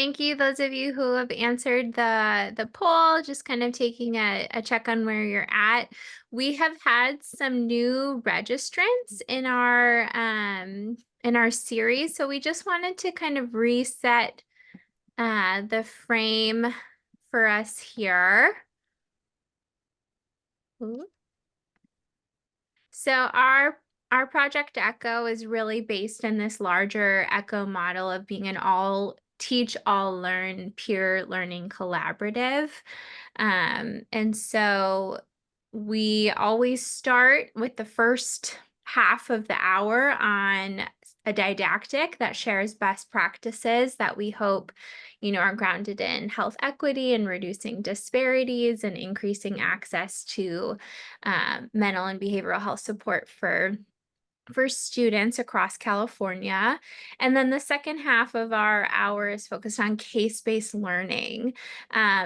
thank you, those of you who have answered the poll, just kind of taking a check on where you're at. We have had some new registrants in our series, so we just wanted to kind of reset the frame for us here. Ooh. So our project Echo is really based in this larger Echo model of being an all teach, all learn, peer learning collaborative. And so we always start with the first half of the hour on a didactic that shares best practices that we hope, are grounded in health equity and reducing disparities and increasing access to mental and behavioral health support for students across California. And then the second half of our hour is focused on case-based learning.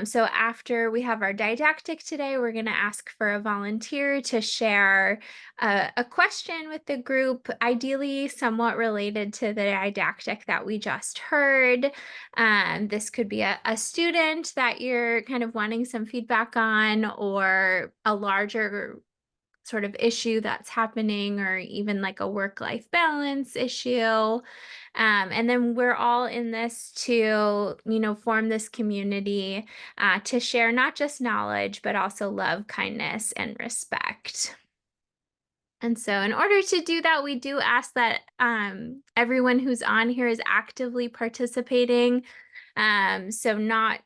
So after we have our didactic today, we're going to ask for a volunteer to share a question with the group, ideally somewhat related to the didactic that we just heard. This could be a student that you're kind of wanting some feedback on, or a larger sort of issue that's happening, or even like a work-life balance issue. And then we're all in this to, form this community to share not just knowledge, but also love, kindness, and respect. And so in order to do that, we do ask that everyone who's on here is actively participating. So not,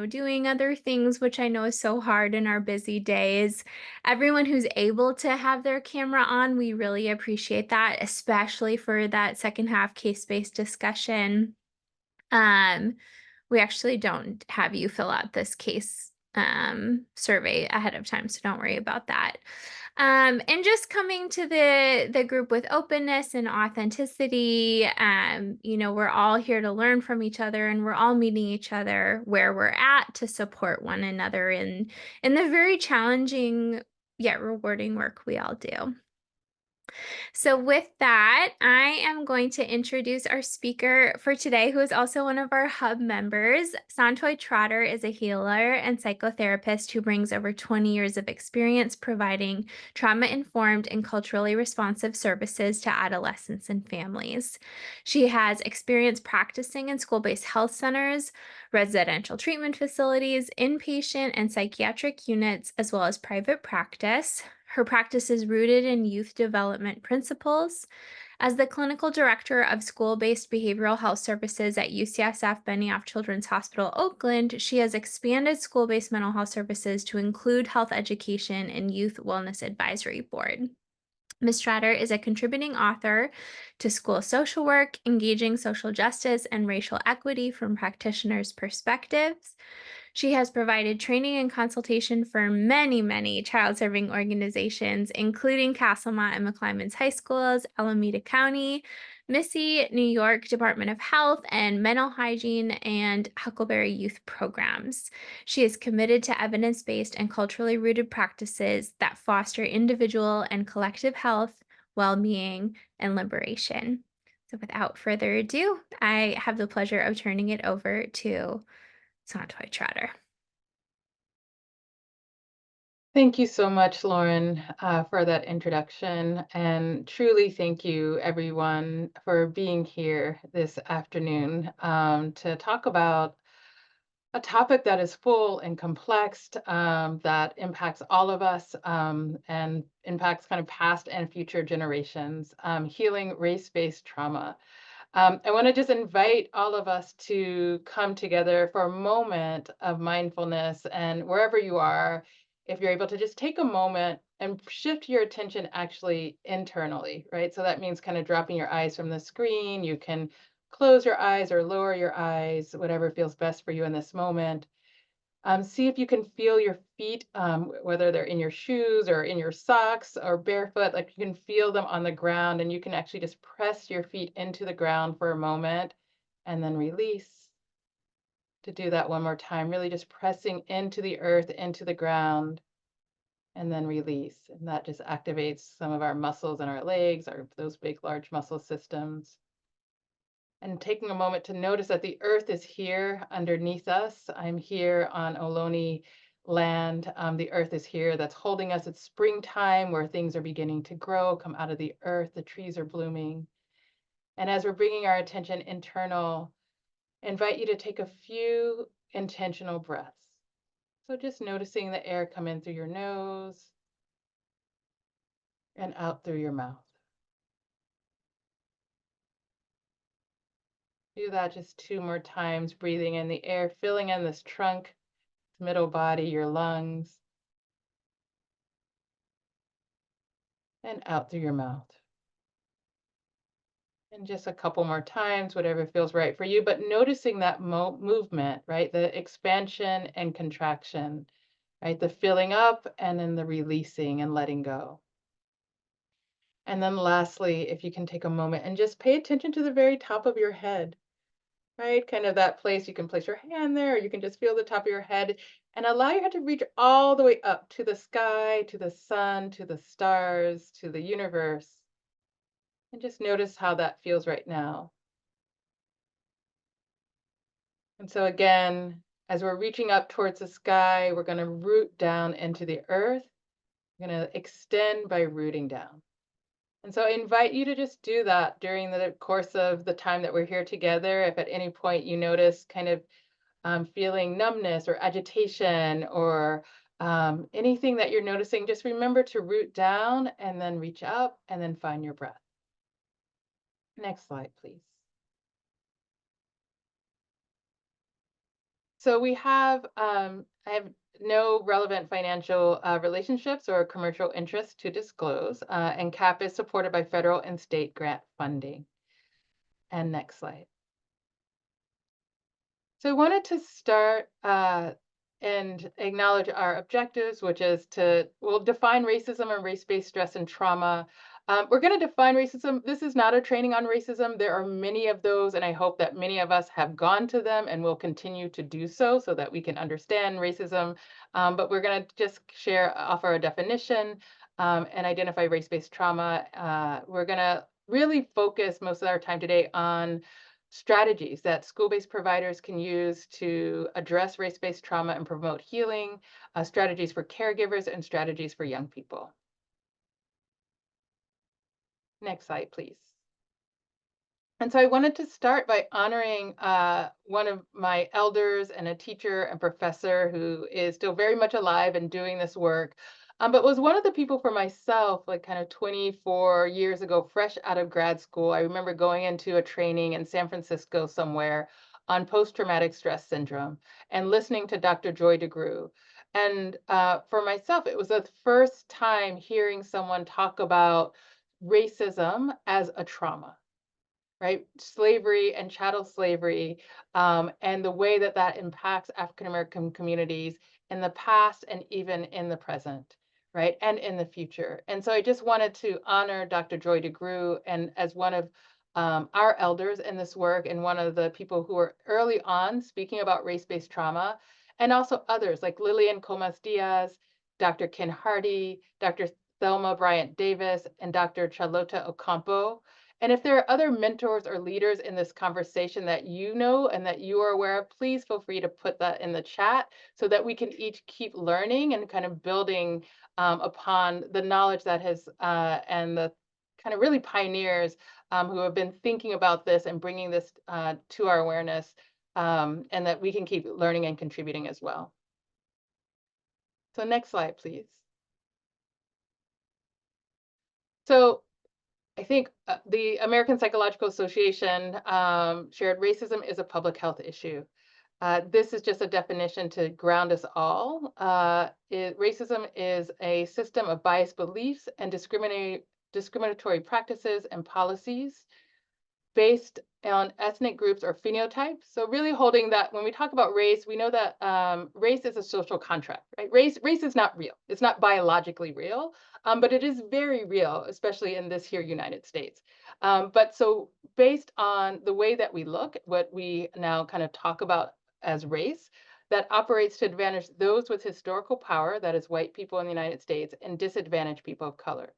doing other things, which I know is so hard in our busy days. Everyone who's able to have their camera on, we really appreciate that, especially for that second half case-based discussion. We actually don't have you fill out this case survey ahead of time, so don't worry about that. And just coming to the group with openness and authenticity. We're all here to learn from each other, and we're all meeting each other where we're at to support one another in the very challenging yet rewarding work we all do. So with that, I am going to introduce our speaker for today, who is also one of our hub members. Saun-Toy Trotter is a healer and psychotherapist who brings over 20 years of experience providing trauma-informed and culturally responsive services to adolescents and families. She has experience practicing in school-based health centers, residential treatment facilities, inpatient and psychiatric units, as well as private practice. Her practice is rooted in youth development principles. As the clinical director of school-based behavioral health services at UCSF Benioff Children's Hospital, Oakland, she has expanded school-based mental health services to include health education and youth wellness advisory board. Ms. Trotter is a contributing author to School Social Work, Engaging Social Justice and Racial Equity from Practitioners' Perspectives. She has provided training and consultation for many, many child-serving organizations, including Castlemont and McClymonds High Schools, Alameda County, Missy, New York Department of Health, and Mental Hygiene and Huckleberry Youth Programs. She is committed to evidence-based and culturally rooted practices that foster individual and collective health, well-being, and liberation. So without further ado, I have the pleasure of turning it over to Saun-Toy Trotter. Thank you so much, Lauren, for that introduction. And truly thank you, everyone, for being here this afternoon to talk about a topic that is full and complex, that impacts all of us and impacts kind of past and future generations, healing race-based trauma. I want to just invite all of us to come together for a moment of mindfulness, and wherever you are, if you're able to just take a moment and shift your attention actually internally, right? So that means kind of dropping your eyes from the screen. You can close your eyes or lower your eyes, whatever feels best for you in this moment. See if you can feel your feet, whether they're in your shoes or in your socks or barefoot, like you can feel them on the ground, and you can actually just press your feet into the ground for a moment and then release. To do that one more time, really just pressing into the earth, into the ground, and then release. And that just activates some of our muscles in our legs, those big, large muscle systems. And taking a moment to notice that the earth is here underneath us. I'm here on Ohlone land. The earth is here that's holding us. It's springtime where things are beginning to grow, come out of the earth. The trees are blooming. And as we're bringing our attention internal, invite you to take a few intentional breaths. So just noticing the air come in through your nose and out through your mouth. Do that just 2 more times, breathing in the air, filling in this trunk, middle body, your lungs, and out through your mouth. And just a couple more times, whatever feels right for you, but noticing that movement, right? The expansion and contraction, right? The filling up and then the releasing and letting go. And then lastly, if you can take a moment and just pay attention to the very top of your head, right? Kind of that place you can place your hand there, or you can just feel the top of your head and allow your head to reach all the way up to the sky, to the sun, to the stars, to the universe. And just notice how that feels right now. And so again, as we're reaching up towards the sky, we're going to root down into the earth. We're going to extend by rooting down. And so I invite you to just do that during the course of the time that we're here together. If at any point you notice kind of feeling numbness or agitation or anything that you're noticing, just remember to root down and then reach up and then find your breath. Next slide, please. So I have no relevant financial relationships or commercial interests to disclose, and CAP is supported by federal and state grant funding. And next slide. So I wanted to start and acknowledge our objectives, which is we'll define racism and race-based stress and trauma. We're going to define racism. This is not a training on racism. There are many of those, and I hope that many of us have gone to them and will continue to do so that we can understand racism. But we're going to just offer a definition and identify race-based trauma. We're going to really focus most of our time today on strategies that school-based providers can use to address race-based trauma and promote healing, strategies for caregivers, and strategies for young people. Next slide, please. And so I wanted to start by honoring one of my elders and a teacher and professor who is still very much alive and doing this work, but was one of the people for myself, like kind of 24 years ago, fresh out of grad school. I remember going into a training in San Francisco somewhere on post-traumatic stress syndrome and listening to Dr. Joy DeGruy. And for myself, it was the first time hearing someone talk about racism as a trauma, right? Slavery and chattel slavery, and the way that that impacts African American communities in the past and even in the present, right? And in the future. And so I just wanted to honor Dr. Joy DeGruy and as one of our elders in this work and one of the people who were early on speaking about race-based trauma, and also others like Lillian Comas Diaz, Dr. Ken Hardy, Dr. Thelma Bryant Davis, and Dr. Charlotta Ocampo. And if there are other mentors or leaders in this conversation that you know and that you are aware of, please feel free to put that in the chat so that we can each keep learning and kind of building upon the knowledge that has and the kind of really pioneers who have been thinking about this and bringing this to our awareness, and that we can keep learning and contributing as well. So next slide, please. So I think the American Psychological Association shared racism is a public health issue. This is just a definition to ground us all. Racism is a system of biased beliefs and discriminatory practices and policies based on ethnic groups or phenotypes. So really holding that when we talk about race, we know that race is a social contract, right? Race is not real. It's not biologically real, but it is very real, especially in this here United States. But so based on the way that we look, what we now kind of talk about as race, that operates to advantage those with historical power, that is white people in the United States, and disadvantage people of color.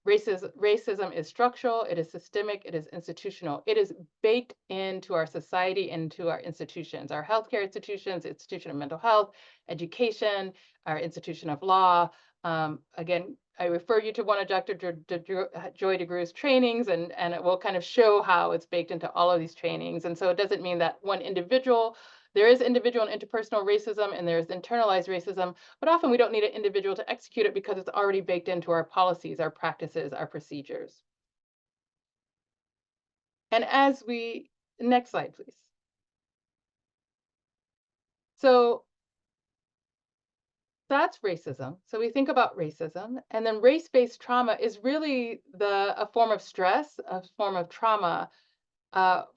Racism is structural, it is systemic, it is institutional. It is baked into our society, into our institutions, our healthcare institutions, institution of mental health, education, our institution of law. Again, I refer you to one of Dr. Joy DeGrew's trainings, and it will kind of show how it's baked into all of these trainings. And so it doesn't mean that one individual, there is individual and interpersonal racism, and there's internalized racism, but often we don't need an individual to execute it because it's already baked into our policies, our practices, our procedures. And as we, next slide, please. So that's racism. So we think about racism, and then race-based trauma is really a form of stress, a form of trauma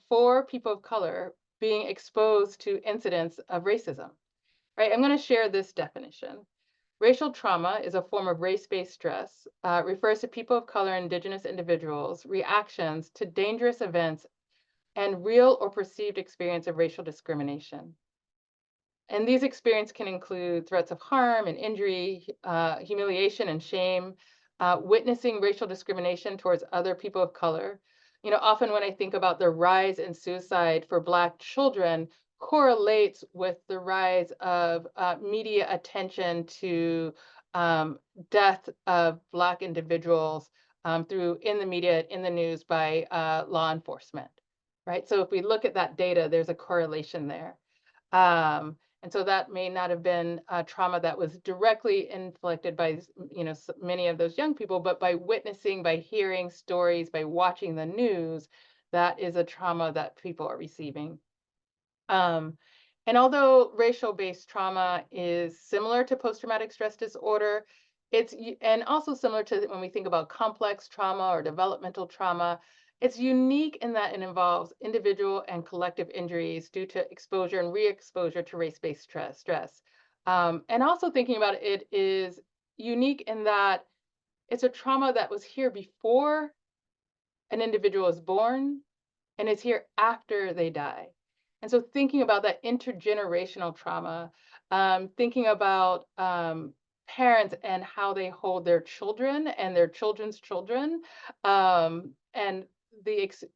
for people of color being exposed to incidents of racism. Right? I'm going to share this definition. Racial trauma is a form of race-based stress. Refers to people of color and indigenous individuals' reactions to dangerous events and real or perceived experience of racial discrimination. And these experiences can include threats of harm and injury, humiliation and shame, witnessing racial discrimination towards other people of color. You know, often when I think about the rise in suicide for Black children, correlates with the rise of media attention to death of Black individuals through in the media, in the news by law enforcement, right? So if we look at that data, there's a correlation there. And so that may not have been trauma that was directly inflicted by, many of those young people, but by witnessing, by hearing stories, by watching the news, that is a trauma that people are receiving. Um, and although racial-based trauma is similar to post-traumatic stress disorder, and also similar to when we think about complex trauma or developmental trauma, it's unique in that it involves individual and collective injuries due to exposure and re-exposure to race-based stress. And also thinking about it is unique in that it's a trauma that was here before an individual is born and is here after they die. And so thinking about that intergenerational trauma, thinking about parents and how they hold their children and their children's children, and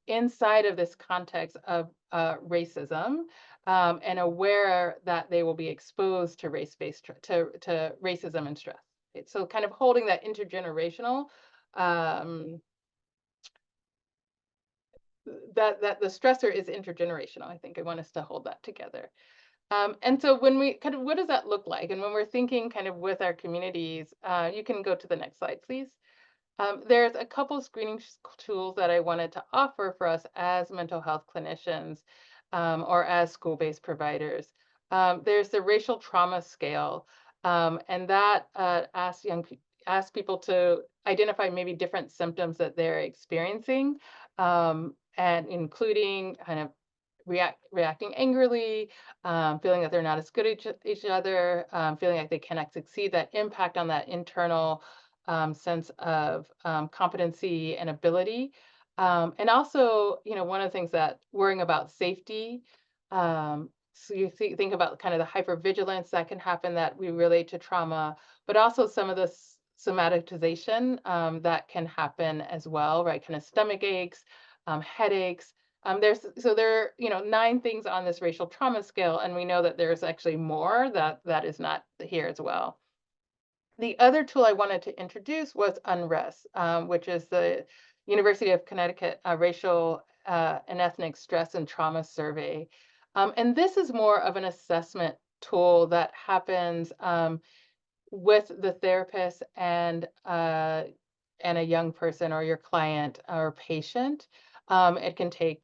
inside of this context of racism, and aware that they will be exposed to to racism and stress. Okay, so kind of holding that intergenerational, um, that the stressor is intergenerational. I think I want us to hold that together. And so when we kind of, what does that look like? And when we're thinking kind of with our communities, you can go to the next slide, please. There's a couple screening tools that I wanted to offer for us as mental health clinicians, or as school-based providers. There's the racial trauma scale, and that asks people to identify maybe different symptoms that they're experiencing, and including kind of reacting angrily, feeling that they're not as good at each other, feeling like they cannot succeed, that impact on that internal sense of competency and ability. And also, one of the things that worrying about safety. So you think about kind of the hypervigilance that can happen that we relate to trauma, but also some of the somatization that can happen as well, right? Kind of stomach aches, headaches. There are, 9 things on this racial trauma scale, and we know that there's actually more that is not here as well. The other tool I wanted to introduce was Unrest, which is the University of Connecticut Racial and Ethnic Stress and Trauma Survey. And this is more of an assessment tool that happens with the therapist and a young person or your client or patient. It can take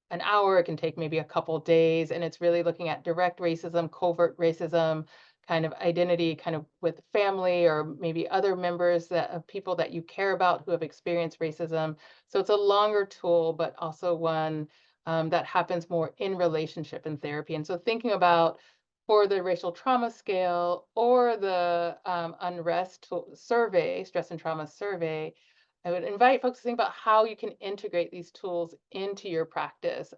an hour, it can take maybe a couple days, and it's really looking at direct racism, covert racism, kind of identity, kind of with family or maybe other members of people that you care about who have experienced racism. So it's a longer tool, but also one that happens more in relationship and therapy. And so thinking about for the racial trauma scale or the unrest survey, stress and trauma survey, I would invite folks to think about how you can integrate these tools into your practice,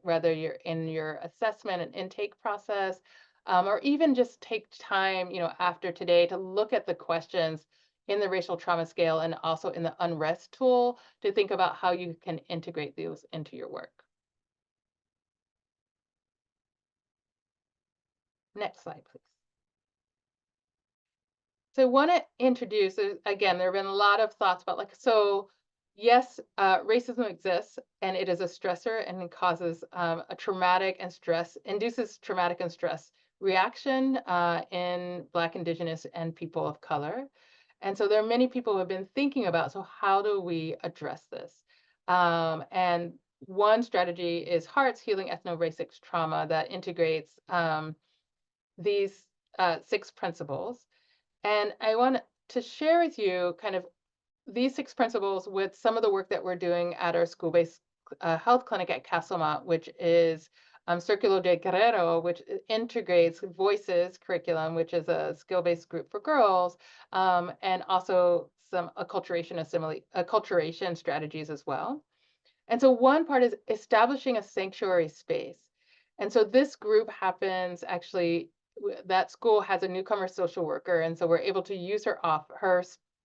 whether you're in your assessment and intake process, or even just take time, after today to look at the questions, in the racial trauma scale and also in the unrest tool to think about how you can integrate those into your work. Next slide, please. So I want to introduce, again, there have been a lot of thoughts about like, so yes, racism exists and it is a stressor and it causes a traumatic and stress, induces traumatic and stress reaction in Black, Indigenous, and people of color. And so there are many people who have been thinking about, so how do we address this? And one strategy is Hearts Healing Ethno-Racic Trauma that integrates these 6 principles. And I want to share with you kind of these 6 principles with some of the work that we're doing at our school-based health clinic at Castlemont, which is Círculo de Guerrero, which integrates Voices curriculum, which is a skill-based group for girls, and also some acculturation strategies as well. And so one part is establishing a sanctuary space. And so this group happens actually, that school has a newcomer social worker. And so we're able to use her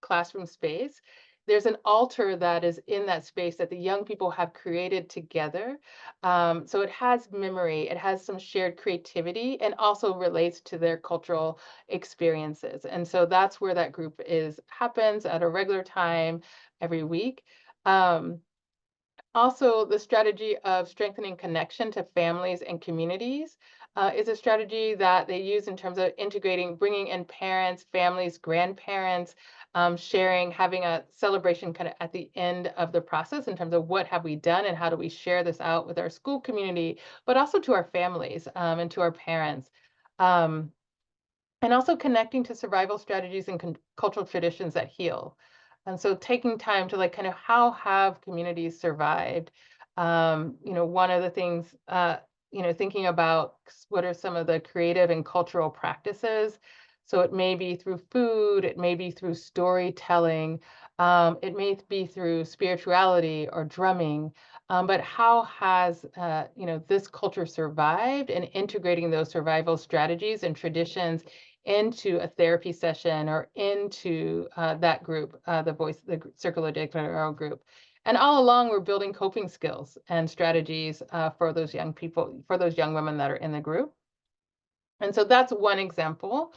classroom space. There's an altar that is in that space that the young people have created together. So it has memory, it has some shared creativity, and also relates to their cultural experiences. And so that's where that group happens at a regular time every week. Also, the strategy of strengthening connection to families and communities is a strategy that they use in terms of integrating, bringing in parents, families, grandparents, sharing, having a celebration kind of at the end of the process in terms of what have we done and how do we share this out with our school community, but also to our families and to our parents. Um, and also connecting to survival strategies and cultural traditions that heal. And so taking time to like kind of how have communities survived? One of the things, thinking about what are some of the creative and cultural practices. So it may be through food, it may be through storytelling, it may be through spirituality or drumming. But how has this culture survived, and integrating those survival strategies and traditions into a therapy session or into that group, the Circle de Claro group. And all along, we're building coping skills and strategies for those young people, for those young women that are in the group. And so that's one example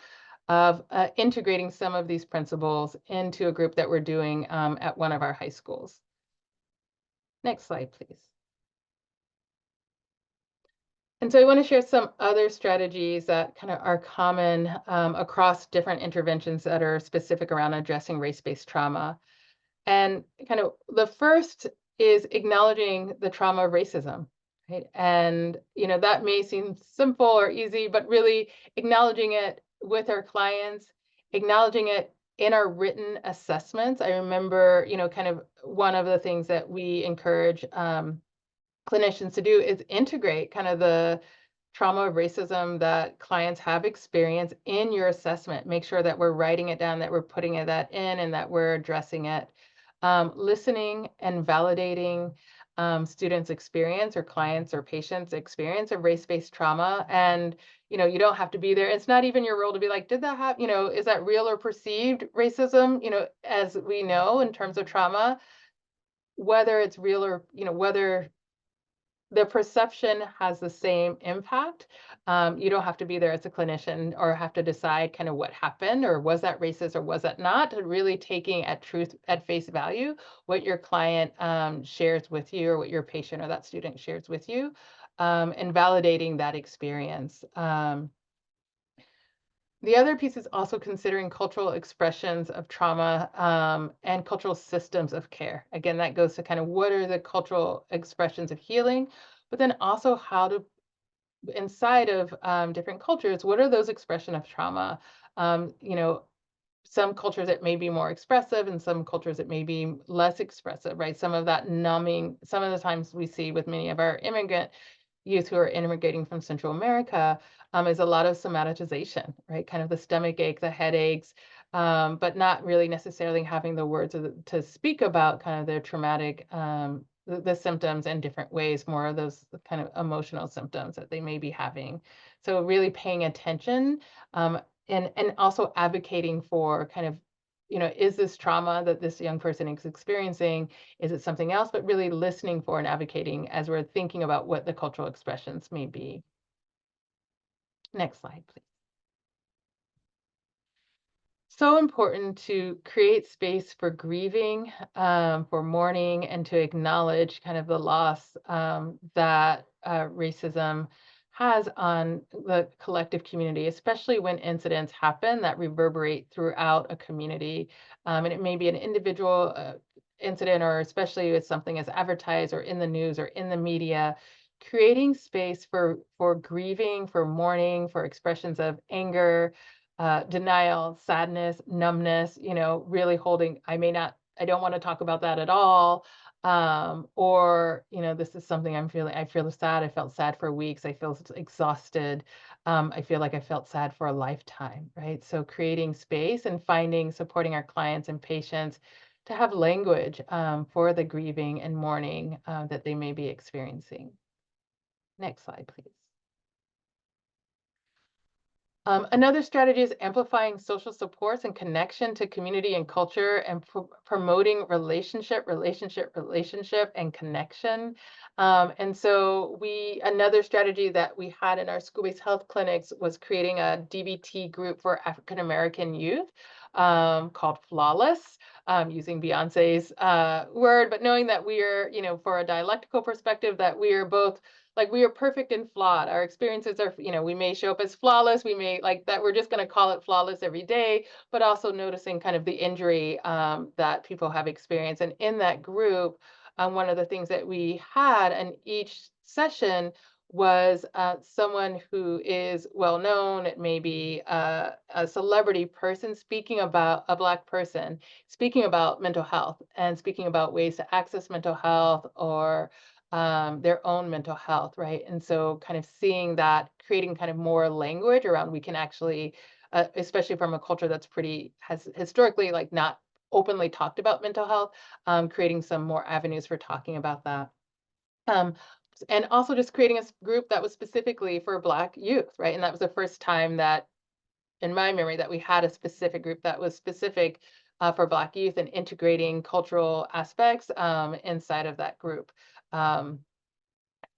of integrating some of these principles into a group that we're doing at one of our high schools. Next slide, please. And so I want to share some other strategies that kind of are common across different interventions that are specific around addressing race-based trauma. And kind of the first is acknowledging the trauma of racism, right? And, that may seem simple or easy, but really acknowledging it with our clients, acknowledging it in our written assessments. I remember, kind of one of the things that we encourage clinicians to do is integrate kind of the trauma of racism that clients have experienced in your assessment. Make sure that we're writing it down, that we're putting that in, and that we're addressing it. Listening and validating students' experience or clients' or patients' experience of race-based trauma. And, you don't have to be there. It's not even your role to be like, did that happen? Is that real or perceived racism? As we know in terms of trauma, whether it's real or, whether the perception has the same impact. You don't have to be there as a clinician or have to decide kind of what happened or was that racist or was that not. Really taking at face value what your client shares with you or what your patient or that student shares with you, and validating that experience. The other piece is also considering cultural expressions of trauma and cultural systems of care. Again, that goes to kind of what are the cultural expressions of healing, but then also how to, inside of different cultures, what are those expression of trauma? Um, you know, some cultures it may be more expressive and some cultures it may be less expressive, right? Some of that numbing, some of the times we see with many of our immigrant youth who are immigrating from Central America, is a lot of somatization, right? Kind of the stomach ache, the headaches, but not really necessarily having the words to speak about kind of their traumatic, the symptoms in different ways, more of those kind of emotional symptoms that they may be having. So really paying attention, and also advocating for kind of is this trauma that this young person is experiencing? Is it something else? But really listening for and advocating as we're thinking about what the cultural expressions may be. Next slide, please. So important to create space for grieving, for mourning, and to acknowledge kind of the loss that racism has on the collective community, especially when incidents happen that reverberate throughout a community. And it may be an individual incident, or especially with something as advertised or in the news or in the media. Creating space for grieving, for mourning, for expressions of anger, denial, sadness, numbness, really holding, I don't want to talk about that at all. Or, this is something I feel sad. I felt sad for weeks. I feel exhausted. I feel like I felt sad for a lifetime, right? So creating space and supporting our clients and patients to have language for the grieving and mourning that they may be experiencing. Next slide, please. Another strategy is amplifying social supports and connection to community and culture, and promoting relationship, and connection. And so another strategy that we had in our school-based health clinics was creating a DBT group for African American youth called Flawless, using Beyonce's word, but knowing that we are, for a dialectical perspective, that we are both like, we are perfect and flawed. Our experiences are, we may show up as flawless. We may like that. We're just going to call it flawless every day, but also noticing kind of the injury that people have experienced. And in that group, one of the things that we had in each session was someone who is well known. It may be a celebrity person speaking about a Black person, speaking about mental health and speaking about ways to access mental health, or their own mental health, right? And so kind of seeing that, creating kind of more language around, we can actually, especially from a culture that's has historically like not openly talked about mental health, creating some more avenues for talking about that. Um, and also just creating a group that was specifically for Black youth, right? And that was the first time that in my memory that we had a specific group that was specific for Black youth, and integrating cultural aspects inside of that group. Um,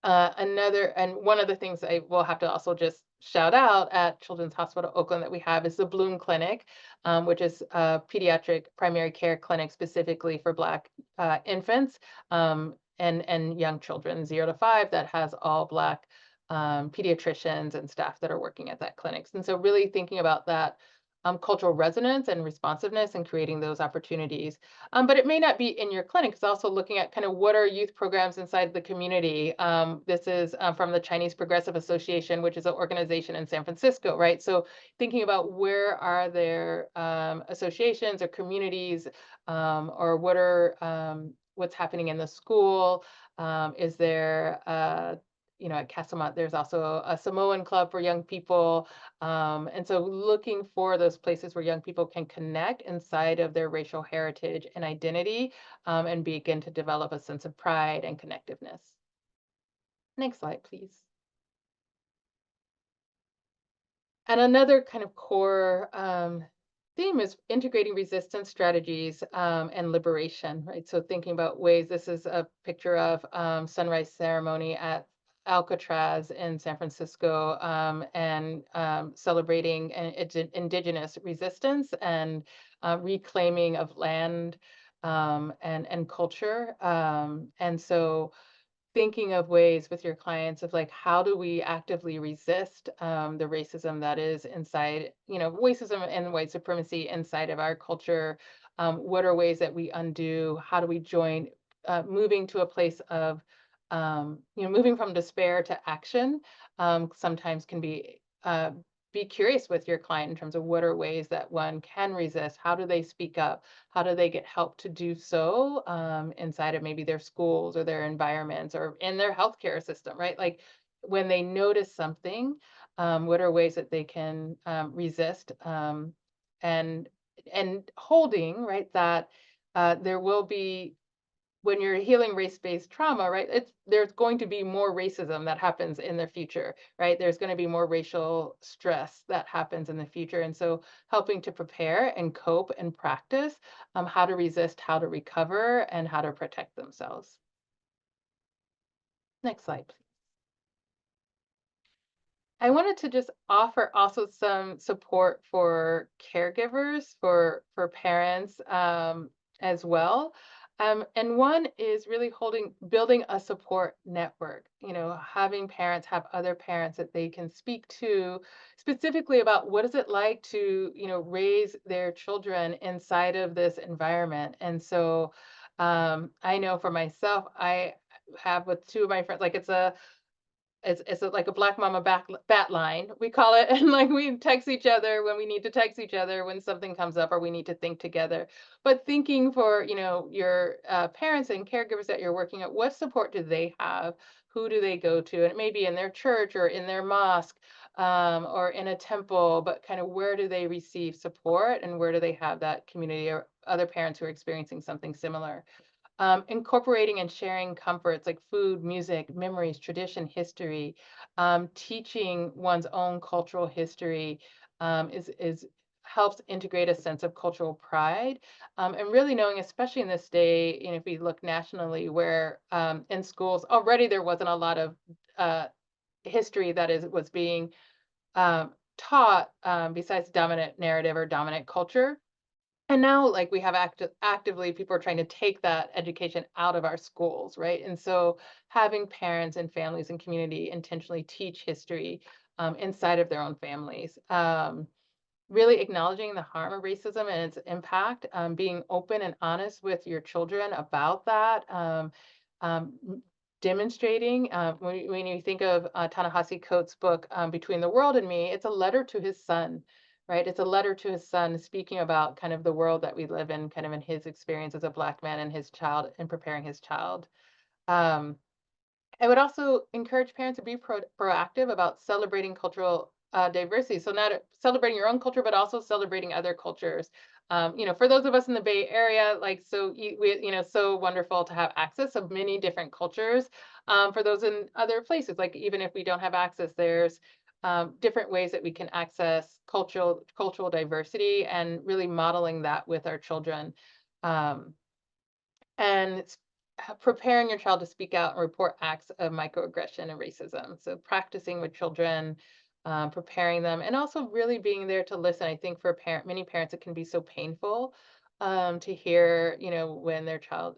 One of the things I will have to also just shout out at Children's Hospital Oakland that we have is the Bloom Clinic, which is a pediatric primary care clinic specifically for Black infants and young children, 0 to 5, that has all Black pediatricians and staff that are working at that clinic. And so really thinking about that cultural resonance and responsiveness, and creating those opportunities. But it may not be in your clinic. It's also looking at kind of what are youth programs inside the community. This is from the Chinese Progressive Association, which is an organization in San Francisco, right? So thinking about where are there associations or communities, or what's happening in the school. Is there at Casamont, there's also a Samoan club for young people. And so looking for those places where young people can connect inside of their racial heritage and identity, and begin to develop a sense of pride and connectiveness. Next slide, please. And another kind of core theme is integrating resistance strategies and liberation, right? So thinking about ways, this is a picture of sunrise ceremony at Alcatraz in San Francisco, and celebrating indigenous resistance and reclaiming of land and culture. And so thinking of ways with your clients of like, how do we actively resist the racism that is inside, racism and white supremacy inside of our culture? What are ways that we undo? How do we join, moving to a place of, moving from despair to action? Sometimes can be curious with your client in terms of what are ways that one can resist. How do they speak up? How do they get help to do so inside of maybe their schools or their environments or in their healthcare system, right? Like when they notice something, what are ways that they can resist, and holding, right, that there will be when you're healing race-based trauma, right, there's going to be more racism that happens in the future, right? There's going to be more racial stress that happens in the future. And so helping to prepare and cope and practice how to resist, how to recover, and how to protect themselves. Next slide, please. I wanted to just offer also some support for caregivers, for parents as well. And one is really building a support network, having parents have other parents that they can speak to specifically about what is it like to, raise their children inside of this environment. And so I know for myself, I have with two of my friends, like like a black mama bat line, we call it, and like we text each other when we need to text each other when something comes up or we need to think together. But thinking for your parents and caregivers that you're working at, what support do they have? Who do they go to? And it may be in their church or in their mosque or in a temple, but kind of where do they receive support and where do they have that community or other parents who are experiencing something similar? Incorporating and sharing comforts like food, music, memories, tradition, history, teaching one's own cultural history is helps integrate a sense of cultural pride, and really knowing, especially in this day, if we look nationally, where in schools already there wasn't a lot of uh, history that is was being taught besides dominant narrative or dominant culture. And now, like, we have actively people are trying to take that education out of our schools, right? And so having parents and families and community intentionally teach history inside of their own families. Really acknowledging the harm of racism and its impact, being open and honest with your children about that, demonstrating. When you think of Ta-Nehisi Coates' book, Between the World and Me, it's a letter to his son, right? It's a letter to his son speaking about kind of the world that we live in, kind of in his experience as a Black man and his child and preparing his child. Um, I would also encourage parents to be proactive about celebrating cultural diversity. So not celebrating your own culture, but also celebrating other cultures. For those of us in the Bay Area, like so wonderful to have access of many different cultures. For those in other places, like even if we don't have access, there's different ways that we can access cultural diversity and really modeling that with our children. Um, and preparing your child to speak out and report acts of microaggression and racism. So practicing with children, preparing them, and also really being there to listen. I think for many parents, it can be so painful to hear, when their child,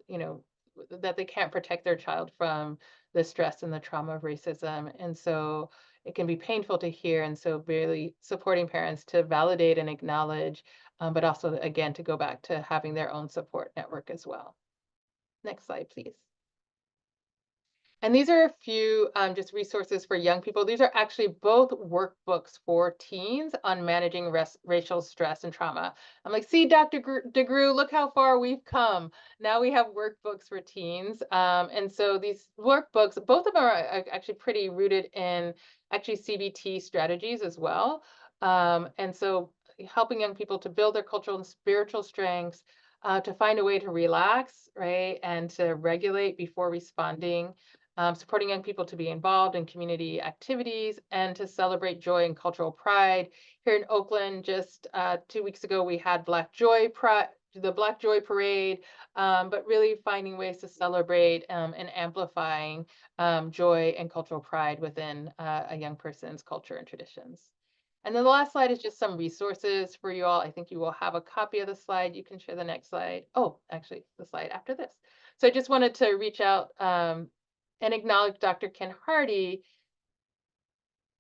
that they can't protect their child from the stress and the trauma of racism. And so it can be painful to hear. And so really supporting parents to validate and acknowledge, but also, again, to go back to having their own support network as well. Next slide, please. And these are a few just resources for young people. These are actually both workbooks for teens on managing racial stress and trauma. I'm like, see, Dr. DeGrew, look how far we've come. Now we have workbooks for teens. And so these workbooks, both of them are actually pretty rooted in actually CBT strategies as well. And so helping young people to build their cultural and spiritual strengths, to find a way to relax, right, and to regulate before responding, supporting young people to be involved in community activities and to celebrate joy and cultural pride. Here in Oakland, just 2 weeks ago, we had the Black Joy Parade, but really finding ways to celebrate and amplifying joy and cultural pride within a young person's culture and traditions. And then the last slide is just some resources for you all. I think you will have a copy of the slide. You can share the next slide. Oh, actually, the slide after this. So I just wanted to reach out and acknowledge Dr. Ken Hardy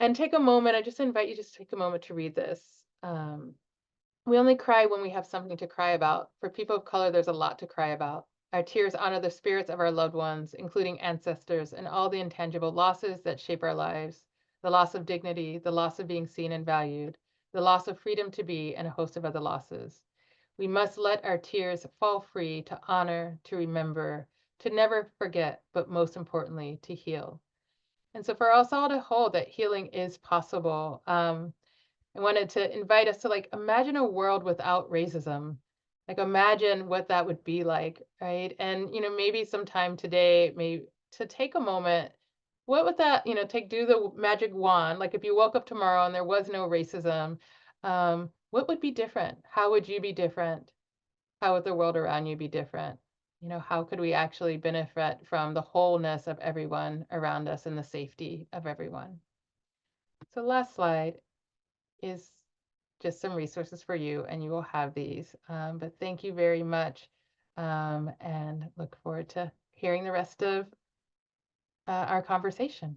and take a moment. I just invite you just take a moment to read this. We only cry when we have something to cry about. For people of color, there's a lot to cry about. Our tears honor the spirits of our loved ones, including ancestors, and all the intangible losses that shape our lives. The loss of dignity, the loss of being seen and valued, the loss of freedom to be, and a host of other losses. We must let our tears fall free to honor, to remember, to never forget, but most importantly, to heal. And so for us all to hold that healing is possible, I wanted to invite us to like imagine a world without racism. Like, imagine what that would be like, right? And, maybe sometime today, maybe to take a moment, what would that, do the magic wand? Like, if you woke up tomorrow and there was no racism, what would be different? How would you be different? How would the world around you be different? How could we actually benefit from the wholeness of everyone around us and the safety of everyone? So, last slide is just some resources for you, and you will have these. But thank you very much, and look forward to hearing the rest of our conversation.